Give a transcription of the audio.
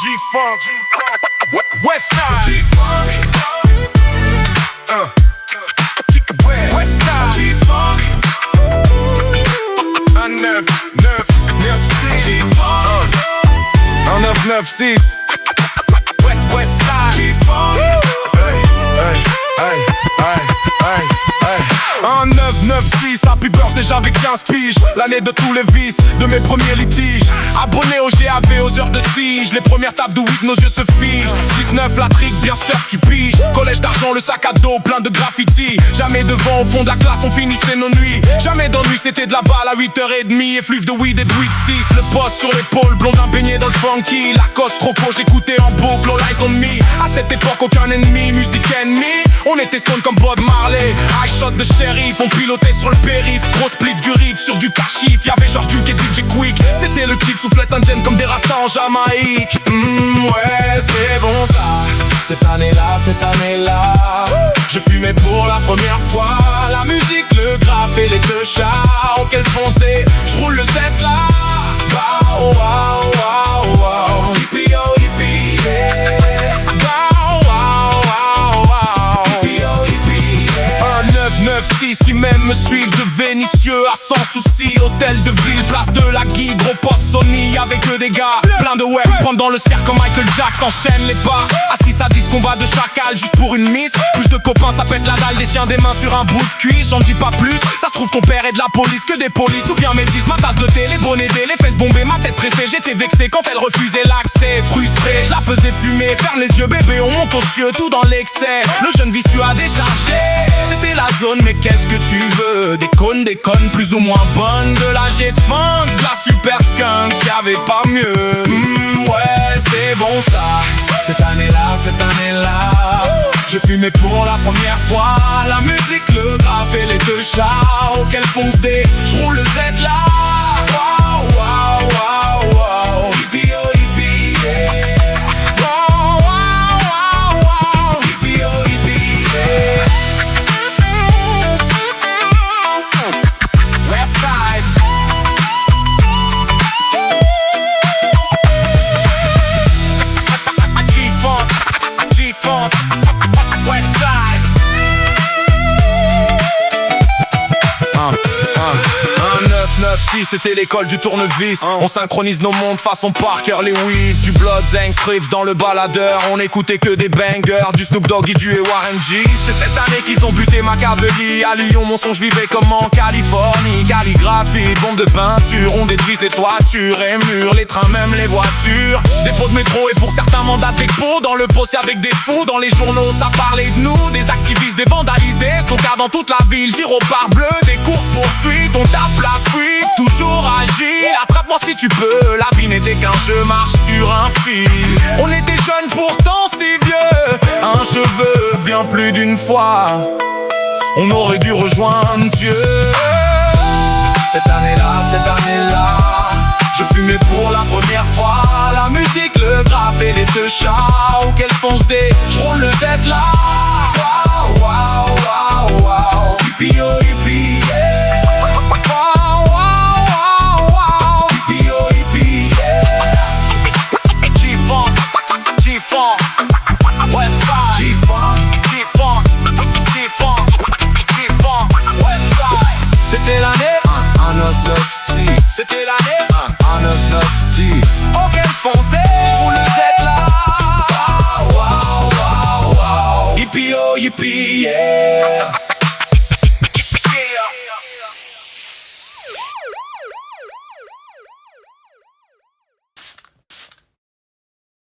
G-Funk, Westside, G-Funk, Westside, G-Funk, 1996, Westside, G-Funk, un 996, Happy Birthday, j'avais 15 piges. L'année de tous les vices, de mes premiers litiges. Abonné au GAV, aux heures de tige. Les premières tables de weed, nos yeux se figent. 6-9, la trique, bien sûr que tu piges. Collège d'argent, le sac à dos, plein de graffiti. Jamais devant, au fond de la classe, on finissait nos nuits. Jamais d'ennui, c'était de la balle à 8h30. Effluve de weed et de 8-6. Le poste sur l'épaule, blondin baigné dans le funky. Lacoste, Rocco, j'écoutais en boucle, all eyes on me. À cette époque, aucun ennemi, musique ennemie. On était stone comme Bob Marley. High shot de shérif, on pilotait sur le périph'. Grosse plif du riff sur du cachif. Y'avait George Duke et DJ Quick. C'était le clip, soufflette indienne comme des rastas en Jamaïque. Ouais, c'est bon ça. Cette année-là, je fumais pour la première fois. La musique, le graphe et les deux chats. Auquel fonce des, j'roule le 7 là. Wow, wow, wow, wow. Hippie, oh, hippie, yeah. Wow, wow, wow, wow. Hippie, oh, hippie, yeah. Un 996 qui même me suivent de Vénitieux à sans souci. Hôtel de ville, place de la Guy, gros poste Sony avec que des gars. Plein de web, prendre dans le cercle comme Michael Jackson, enchaîne les pas. Assis à 10 combats de chacal juste pour une miss. Plus de copains, ça pète la dalle, des chiens des mains sur un bout de cuir. J'en dis pas plus, ça se trouve ton père est de la police. Que des polices ou bien métis, ma tasse de thé, les bonnets des, les fesses bombées, ma tête tressée. J'étais vexé quand elle refusait l'accès. Frustré, je la faisais fumer, ferme les yeux bébé, on monte aux cieux, tout dans l'excès. Le jeune vicieux a déchargé, c'était la zone, mais qu'est-ce que tu veux? Des connes plus ou moins bonnes. De la jet de funk, de la super skunk, y'avait pas mieux. Ouais, c'est bon ça. Cette année-là, je fumais pour la première fois. La musique, le graphe et les deux chats. Auquel fonce des, j'roule le Z là. Wow, wow, wow, wow. Hippie, oh, hippie, yeah. Wow, wow, wow, wow. Hippie, oh, hippie, yeah. Westside. G-Funk, Westside. Un 996, c'était l'école du tournevis. On synchronise nos mondes façon Parker Lewis. Du Bloods and Crips dans le baladeur. On écoutait que des bangers, du Snoop Dogg et Warren G. C'est cette année qu'ils ont buté Machiavelli. À Lyon, mon son, je vivais comme en Californie. Calligraphie, bombe de peinture. On détruit ses toitures et murs, les trains, même les voitures. Dépôt de métro et pour certains mandats d'expo. Dans le poste avec des fous, dans les journaux ça parlait de nous. Des activistes, des vandalistes, des socards dans toute la ville. Gyropare bleu, des courses poursuites. On tape la fuite, toujours agile. Attrape-moi si tu peux, la vie n'était qu'un jeu, marche sur un fil. On était jeunes pourtant si vieux, un cheveu bien plus d'une fois. On aurait dû rejoindre Dieu. Cette année-là, je fumais pour la première fois. La musique, le graphe et les deux chats. Auquel fonce des, j'roule le Z là. Wow, wow, wow, wow. Hippie, oh, hippie, yeah. Wow, wow, wow, wow. Hippie, oh, hippie, yeah. G-Funk, G-Funk, Westside. G-Funk, G-Funk, G-Funk, G-Funk, Westside. C'était l'année 1996. C'était l'année 1996. Auquel fonce des